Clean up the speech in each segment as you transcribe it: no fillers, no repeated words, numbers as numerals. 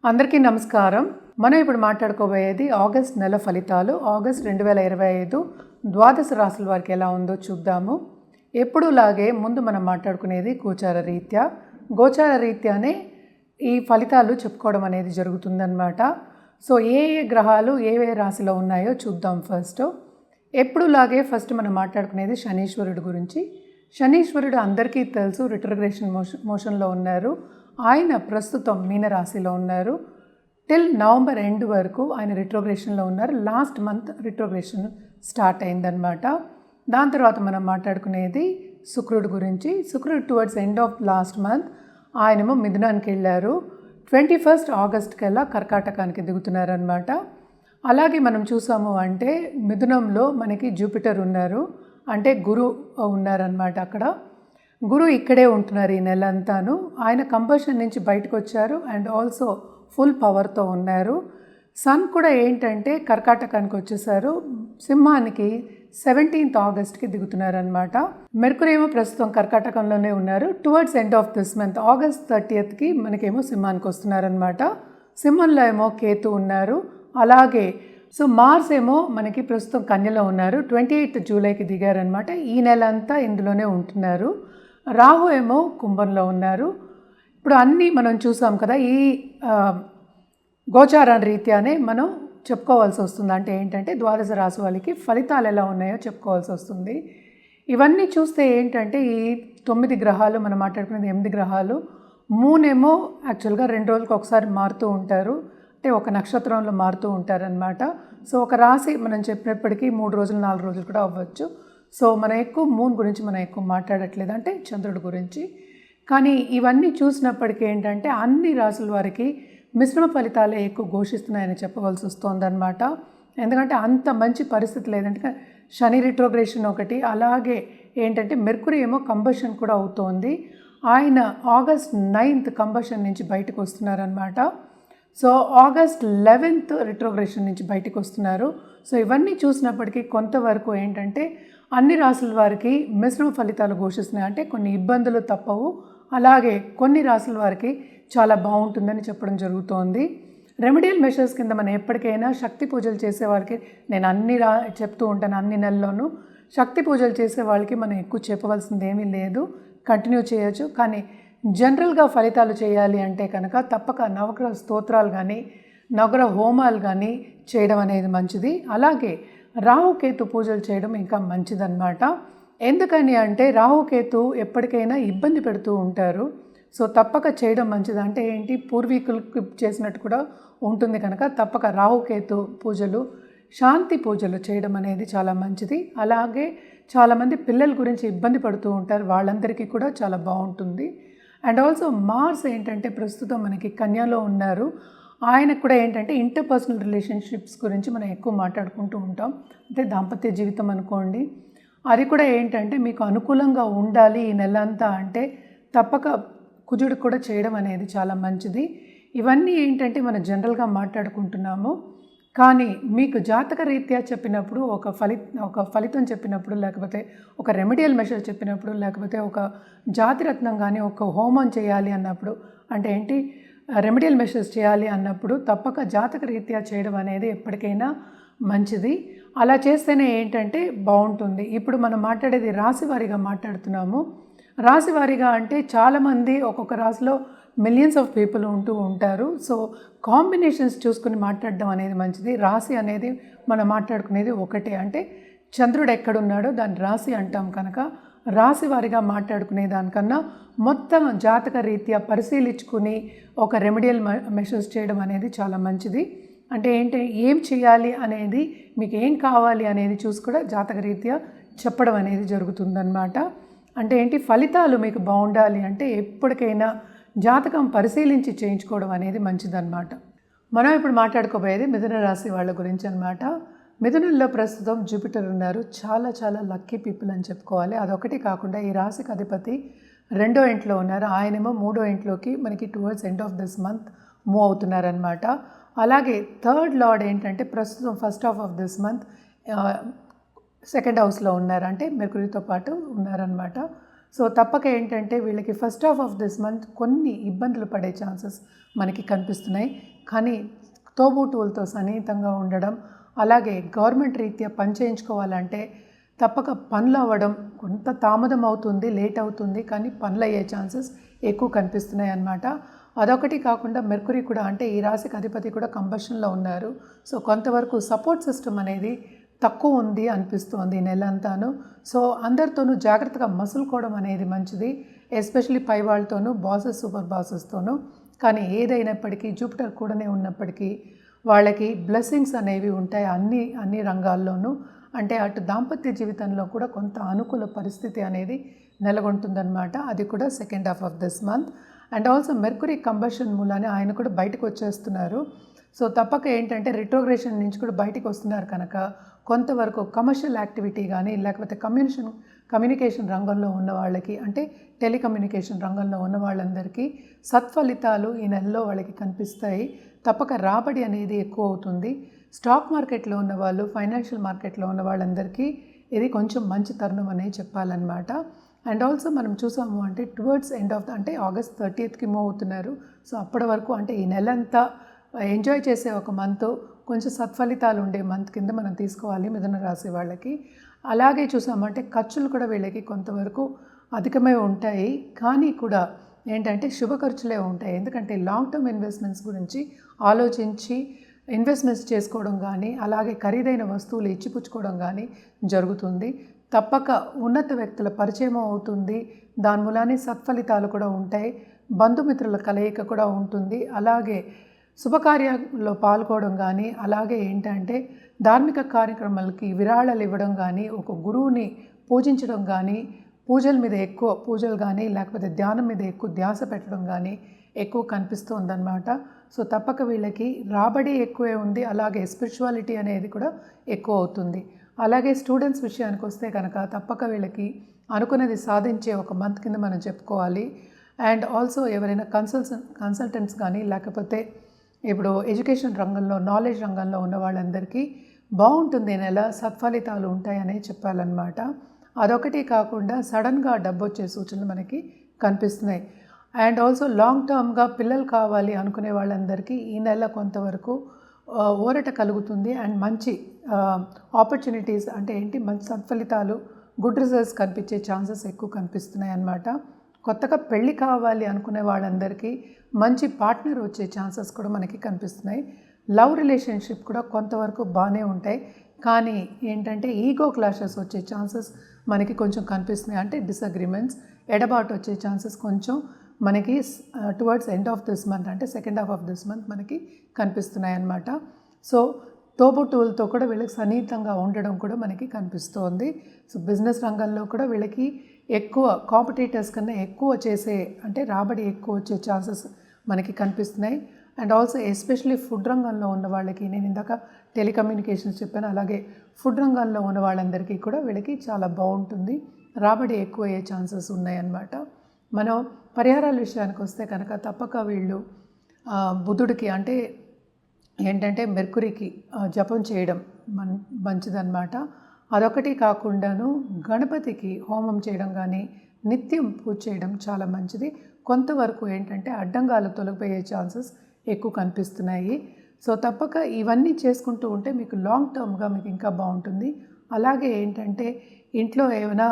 అందరికీ నమస్కారం. మనం ఇప్పుడు మాట్లాడుకోబోయేది ఆగస్ట్ నెల ఫలితాలు. ఆగస్ట్ 2025 ద్వాదశ రాశుల వారికి ఎలా ఉందో చూద్దాము. ఎప్పుడులాగే ముందు మనం మాట్లాడుకునేది గోచార రీత్యా. గోచార రీత్యానే ఈ ఫలితాలు చెప్పుకోవడం అనేది జరుగుతుందన్నమాట. సో ఏ గ్రహాలు ఏ రాశిలో ఉన్నాయో చూద్దాం ఫస్ట్. ఎప్పుడులాగే ఫస్ట్ మనం మాట్లాడుకునేది శనీశ్వరుడు గురించి. శనీశ్వరుడు అందరికీ తెలుసు, రిట్రోగ్రేషన్ మోషన్లో ఉన్నారు. ఆయన ప్రస్తుతం మీనరాశిలో ఉన్నారు. టిల్ నవంబర్ ఎండ్ వరకు ఆయన రిట్రోగ్రేషన్లో ఉన్నారు. లాస్ట్ మంత్ రిట్రోగ్రేషన్ స్టార్ట్ అయిందనమాట. దాని తర్వాత మనం మాట్లాడుకునేది శుక్రుడు గురించి. శుక్రుడు towards end of last month ఆయనేమో మిథునానికి వెళ్ళారు. 21 ఆగస్ట్ కల్లా కర్కాటకానికి దిగుతున్నారనమాట. అలాగే మనం చూసాము అంటే మిథునంలో మనకి జూపిటర్ ఉన్నారు, అంటే గురు ఉన్నారనమాట. అక్కడ గురు ఇక్కడే ఉంటున్నారు ఈ నెల అంతాను. ఆయన కంబషన్ నుంచి బయటకు వచ్చారు అండ్ ఆల్సో ఫుల్ పవర్తో ఉన్నారు. సన్ కూడా ఏంటంటే కర్కాటకానికి వచ్చేసారు. సింహానికి 17 ఆగస్ట్కి దిగుతున్నారనమాట. మెర్కురీ ఏమో ప్రస్తుతం కర్కాటకంలోనే ఉన్నారు. Towards end of this month August 30కి మనకేమో సింహానికి వస్తున్నారనమాట. సింహంలో ఏమో కేతు ఉన్నారు. అలాగే సో మార్స్ ఏమో మనకి ప్రస్తుతం కన్యలో ఉన్నారు. 28 జూలైకి దిగారనమాట. ఈ నెల అంతా ఇందులోనే ఉంటున్నారు. రాహు ఏమో కుంభంలో ఉన్నారు. ఇప్పుడు అన్నీ మనం చూసాం కదా. ఈ గోచార రీత్యానే మనం చెప్పుకోవాల్సి వస్తుంది. అంటే ఏంటంటే ద్వాదశ రాశి వాళ్ళకి ఫలితాలు ఎలా ఉన్నాయో చెప్పుకోవాల్సి వస్తుంది. ఇవన్నీ చూస్తే ఏంటంటే ఈ 9 గ్రహాలు మనం మాట్లాడుకునేది 8 గ్రహాలు. మూనేమో యాక్చువల్గా 2 రోజులకు ఒకసారి మారుతూ ఉంటారు, అంటే ఒక నక్షత్రంలో మారుతూ ఉంటారనమాట. సో ఒక రాశి మనం చెప్పినప్పటికీ 3 రోజులు 4 రోజులు కూడా అవ్వచ్చు. సో మనం ఎక్కువ మూన్ గురించి మనం ఎక్కువ మాట్లాడట్లేదు, అంటే చంద్రుడి గురించి. కానీ ఇవన్నీ చూసినప్పటికీ ఏంటంటే అన్ని రాశుల వారికి మిశ్రమ ఫలితాలే ఎక్కువ ఘోషిస్తున్నాయని చెప్పవలసి వస్తుందన్నమాట. ఎందుకంటే అంత మంచి పరిస్థితి లేదంటే శని రిట్రోగ్రేషన్ ఒకటి, అలాగే ఏంటంటే మెర్కురీ ఏమో కంబషన్ కూడా అవుతోంది. ఆయన ఆగస్ట్ 9 కంబషన్ నుంచి బయటకు వస్తున్నారనమాట. సో ఆగస్ట్ 11 రిట్రోగ్రేషన్ నుంచి బయటకు వస్తున్నారు. సో ఇవన్నీ చూసినప్పటికీ కొంతవరకు ఏంటంటే అన్ని రాశుల వారికి మిశ్రమ ఫలితాలు ఘోషిస్తున్నాయి. అంటే కొన్ని ఇబ్బందులు తప్పవు, అలాగే కొన్ని రాశుల వారికి చాలా బాగుంటుందని చెప్పడం జరుగుతోంది. రెమెడియల్ మెషర్స్ కింద మనం ఎప్పటికైనా శక్తి పూజలు చేసే వారికి నేను చెప్తూ ఉంటాను. అన్ని నెలల్లోనూ శక్తి పూజలు చేసే వాళ్ళకి మనం ఎక్కువ చెప్పవలసింది ఏమీ లేదు, కంటిన్యూ చేయొచ్చు. కానీ జనరల్గా ఫలితాలు చేయాలి అంటే కనుక తప్పక నవగ్రహ స్తోత్రాలు కానీ నవగ్రహ హోమాలు కానీ చేయడం అనేది మంచిది. అలాగే రాహుకేతు పూజలు చేయడం ఇంకా మంచిదన్నమాట. ఎందుకని అంటే రాహుకేతు ఎప్పటికైనా ఇబ్బంది పెడుతూ ఉంటారు. సో తప్పక చేయడం మంచిది. అంటే ఏంటి, పూర్వీకులకు చేసినట్టు కూడా ఉంటుంది కనుక తప్పక రాహుకేతు పూజలు, శాంతి పూజలు చేయడం అనేది చాలా మంచిది. అలాగే చాలామంది పిల్లల గురించి ఇబ్బంది పడుతూ ఉంటారు, వాళ్ళందరికీ కూడా చాలా బాగుంటుంది. అండ్ ఆల్సో మార్స్ ఏంటంటే ప్రస్తుతం మనకి కన్యలో ఉన్నారు. ఆయనకు కూడా ఏంటంటే ఇంటర్పర్సనల్ రిలేషన్షిప్స్ గురించి మనం ఎక్కువ మాట్లాడుకుంటూ ఉంటాం. అంటే దాంపత్య జీవితం అనుకోండి, అది కూడా ఏంటంటే మీకు అనుకూలంగా ఉండాలి ఈ నెల అంతా. అంటే తప్పక కుజుడు కూడా చేయడం అనేది చాలా మంచిది. ఇవన్నీ ఏంటంటే మనం జనరల్గా మాట్లాడుకుంటున్నాము. కానీ మీకు జాతక రీత్యా చెప్పినప్పుడు ఒక ఫలితం చెప్పినప్పుడు, లేకపోతే ఒక రెమెడియల్ మెషర్ చెప్పినప్పుడు, లేకపోతే ఒక జాతిరత్నం కానీ ఒక హోమం చేయాలి అన్నప్పుడు, అంటే ఏంటి రెమెడియల్ మెషర్స్ చేయాలి అన్నప్పుడు తప్పక జాతక రీత్యా చేయడం అనేది ఎప్పటికైనా మంచిది. అలా చేస్తేనే ఏంటంటే బాగుంటుంది. ఇప్పుడు మనం మాట్లాడేది రాశివారీగా మాట్లాడుతున్నాము. రాశివారీగా అంటే చాలామంది ఒక్కొక్క రాశిలో మిలియన్స్ ఆఫ్ పీపుల్ ఉంటూ ఉంటారు. సో కాంబినేషన్స్ చూసుకుని మాట్లాడడం అనేది మంచిది. రాశి అనేది మనం మాట్లాడుకునేది ఒకటే, అంటే చంద్రుడు ఎక్కడున్నాడో దాన్ని రాశి అంటాం కనుక రాశి వారిగా మాట్లాడుకునే దానికన్నా మొత్తం జాతక రీత్యా పరిశీలించుకుని ఒక రెమెడియల్ మెషర్స్ చేయడం అనేది చాలా మంచిది. అంటే ఏంటి, ఏం చేయాలి అనేది, మీకు ఏం కావాలి అనేది చూసి కూడా జాతక రీత్యా చెప్పడం అనేది జరుగుతుందన్నమాట. అంటే ఏంటి, ఫలితాలు మీకు బాగుండాలి అంటే ఎప్పటికైనా జాతకం పరిశీలించి చేయించుకోవడం అనేది మంచిదన్నమాట. మనం ఇప్పుడు మాట్లాడుకోబోయేది మిథున రాశి వాళ్ళ గురించి అనమాట. మిథునంలో ప్రస్తుతం జూపిటర్ ఉన్నారు. చాలా చాలా లక్కీ పీపుల్ అని చెప్పుకోవాలి. అదొకటి కాకుండా ఈ రాశికి అధిపతి 2వ ఇంట్లో ఉన్నారు. ఆయనేమో 3వ ఇంట్లోకి మనకి towards end of this month move అవుతున్నారనమాట. అలాగే 3rd లార్డ్ ఏంటంటే ప్రస్తుతం first half of this month 2nd హౌస్లో ఉన్నారు, అంటే మెర్కురీతో పాటు ఉన్నారనమాట. సో తప్పక ఏంటంటే వీళ్ళకి first half of this month కొన్ని ఇబ్బందులు పడే ఛాన్సెస్ మనకి కనిపిస్తున్నాయి. కానీ తోబుట్టువులతో సన్నిహితంగా ఉండడం, అలాగే గవర్నమెంట్ రీత్యా పని చేయించుకోవాలంటే తప్పక పనులు అవ్వడం కొంత తామదం అవుతుంది, లేట్ అవుతుంది, కానీ పనులు అయ్యే ఛాన్సెస్ ఎక్కువ కనిపిస్తున్నాయి అన్నమాట. అదొకటి కాకుండా మెర్కురీ కూడా అంటే ఈ రాశికి అధిపతి కూడా కంబషన్లో ఉన్నారు. సో కొంతవరకు సపోర్ట్ సిస్టమ్ అనేది తక్కువ ఉంది అనిపిస్తోంది ఈ నెల అంతాను. సో అందరితోనూ జాగ్రత్తగా మసులుకోవడం అనేది మంచిది, ఎస్పెషలీ పై వాళ్ళతోనూ, బాసెస్, సూపర్ బాసెస్తోనూ. కానీ ఏదైనప్పటికీ జూపిటర్ కూడానే ఉన్నప్పటికీ వాళ్ళకి బ్లెస్సింగ్స్ అనేవి ఉంటాయి అన్ని రంగాల్లోనూ. అంటే అటు దాంపత్య జీవితంలో కూడా కొంత అనుకూల పరిస్థితి అనేది నెలకొంటుందన్నమాట. అది కూడా second half of this month. And also mercury combustion మూలానే ఆయన కూడా బయటకు వచ్చేస్తున్నారు. సో తప్పక ఏంటంటే రిట్రోగ్రేషన్ నుంచి కూడా బయటకు వస్తున్నారు కనుక కొంతవరకు కమర్షియల్ యాక్టివిటీ కానీ లేకపోతే కమ్యూనికేషన్ రంగంలో ఉన్న వాళ్ళకి అంటే టెలికమ్యూనికేషన్ రంగంలో ఉన్న వాళ్ళందరికీ సత్ఫలితాలు ఈ నెలలో వాళ్ళకి కనిపిస్తాయి. తప్పక రాబడి అనేది ఎక్కువ అవుతుంది. స్టాక్ మార్కెట్లో ఉన్న వాళ్ళు, ఫైనాన్షియల్ మార్కెట్లో ఉన్న వాళ్ళందరికీ ఇది కొంచెం మంచి తరుణం అనేది చెప్పాలన్నమాట. అండ్ ఆల్సో మనం చూసాము అంటే టువర్డ్స్ ఎండ్ ఆఫ్ అంటే August 30th మూవ్ అవుతున్నారు. సో అప్పటి వరకు అంటే ఈ నెలంతా ఎంజాయ్ చేసే ఒక మంత్, కొంచెం సత్ఫలితాలు ఉండే మంత్ కింద మనం తీసుకోవాలి మిథున రాశి వాళ్ళకి. అలాగే చూసామంటే ఖర్చులు కూడా వీళ్ళకి కొంతవరకు అధికమై ఉంటాయి, కానీ కూడా ఏంటంటే శుభ ఖర్చులే ఉంటాయి. ఎందుకంటే లాంగ్ టర్మ్ ఇన్వెస్ట్మెంట్స్ గురించి ఆలోచించి ఇన్వెస్ట్మెంట్స్ చేసుకోవడం కానీ అలాగే ఖరీదైన వస్తువులు ఇచ్చిపుచ్చుకోవడం కానీ జరుగుతుంది. తప్పక ఉన్నత వ్యక్తుల పరిచయం అవుతుంది, దాని మూలానే సత్ఫలితాలు కూడా ఉంటాయి, బంధుమిత్రుల కలయిక కూడా ఉంటుంది. అలాగే శుభకార్యాల్లో పాల్గొనడం కానీ అలాగే ఏంటంటే ధార్మిక కార్యక్రమాలకి విరాళాలు ఇవ్వడం కానీ, ఒక గురువుని పూజించడం కానీ, పూజలు కానీ లేకపోతే ధ్యానం మీద ఎక్కువ ధ్యాస పెట్టడం కానీ ఎక్కువ కనిపిస్తుందన్నమాట. సో తప్పక వీళ్ళకి రాబడి ఎక్కువే ఉంది, అలాగే స్పిరిచువాలిటీ అనేది కూడా ఎక్కువ అవుతుంది. అలాగే స్టూడెంట్స్ విషయానికి వస్తే కనుక తప్పక వీళ్ళకి అనుకున్నది సాధించే ఒక మంత్ కింద మనం చెప్పుకోవాలి. అండ్ ఆల్సో ఎవరైనా కన్సల్టెంట్స్ కానీ లేకపోతే ఇప్పుడు ఎడ్యుకేషన్ రంగంలో, నాలెడ్జ్ రంగంలో ఉన్న వాళ్ళందరికీ బాగుంటుంది ఈ నెల, సత్ఫలితాలు ఉంటాయనే చెప్పాలన్నమాట. అదొకటి కాకుండా సడన్గా డబ్బు వచ్చే సూచనలు మనకి కనిపిస్తున్నాయి. అండ్ ఆల్సో లాంగ్ టర్మ్గా పిల్లలు కావాలి అనుకునే వాళ్ళందరికీ ఈ నెల కొంతవరకు ఊరట కలుగుతుంది. అండ్ మంచి ఆపర్చునిటీస్ అంటే ఏంటి, మంచి సత్ఫలితాలు, గుడ్ రిజల్ట్స్ కనిపించే ఛాన్సెస్ ఎక్కువ కనిపిస్తున్నాయి అన్నమాట. కొత్తగా పెళ్ళి కావాలి అనుకునే వాళ్ళందరికీ మంచి పార్ట్నర్ వచ్చే ఛాన్సెస్ కూడా మనకి కనిపిస్తున్నాయి. లవ్ రిలేషన్షిప్ కూడా కొంతవరకు బాగానే ఉంటాయి, కానీ ఏంటంటే ఈగో క్లాషెస్ వచ్చే ఛాన్సెస్ మనకి కొంచెం కనిపిస్తున్నాయి. అంటే డిసగ్రిమెంట్స్, ఎడబాటు వచ్చే ఛాన్సెస్ కొంచెం మనకి towards end of this month అంటే second half of this month మనకి కనిపిస్తున్నాయి అన్నమాట. సో తోబుట్టువులతో కూడా వీళ్ళకి సన్నిహితంగా ఉండడం కూడా మనకి కనిపిస్తోంది. సో బిజినెస్ రంగంలో కూడా వీళ్ళకి ఎక్కువ కాంపిటీటర్స్ కన్నా ఎక్కువ చేసే అంటే రాబడి ఎక్కువ వచ్చే ఛాన్సెస్ మనకి కనిపిస్తున్నాయి. అండ్ ఆల్సో ఎస్పెషలీ ఫుడ్ రంగంలో ఉన్న వాళ్ళకి, నేను ఇందాక టెలికమ్యూనికేషన్స్ చెప్పాను, అలాగే ఫుడ్ రంగంలో ఉన్న వాళ్ళందరికీ కూడా వీళ్ళకి చాలా బాగుంటుంది, రాబడి ఎక్కువ అయ్యే ఛాన్సెస్ ఉన్నాయన్నమాట. మనం పరిహారాల విషయానికి వస్తే కనుక తప్పక వీళ్ళు బుధుడికి అంటే ఏంటంటే మెర్కురీకి జపం చేయడం మంచిదన్నమాట. అదొకటి కాకుండాను గణపతికి హోమం చేయడం కానీ నిత్యం పూజ చేయడం చాలా మంచిది. కొంతవరకు ఏంటంటే అడ్డంగాలు తొలగిపోయే ఛాన్సెస్ ఎక్కువ కనిపిస్తున్నాయి. సో తప్పక ఇవన్నీ చేసుకుంటూ ఉంటే మీకు లాంగ్ టర్మ్గా మీకు ఇంకా బాగుంటుంది. అలాగే ఏంటంటే ఇంట్లో ఏమైనా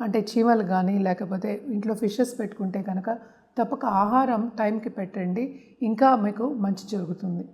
అంటే చీమలు కానీ లేకపోతే ఇంట్లో ఫిషెస్ పెట్టుకుంటే కనుక తప్పక ఆహారం టైంకి పెట్టండి, ఇంకా మీకు మంచి జరుగుతుంది.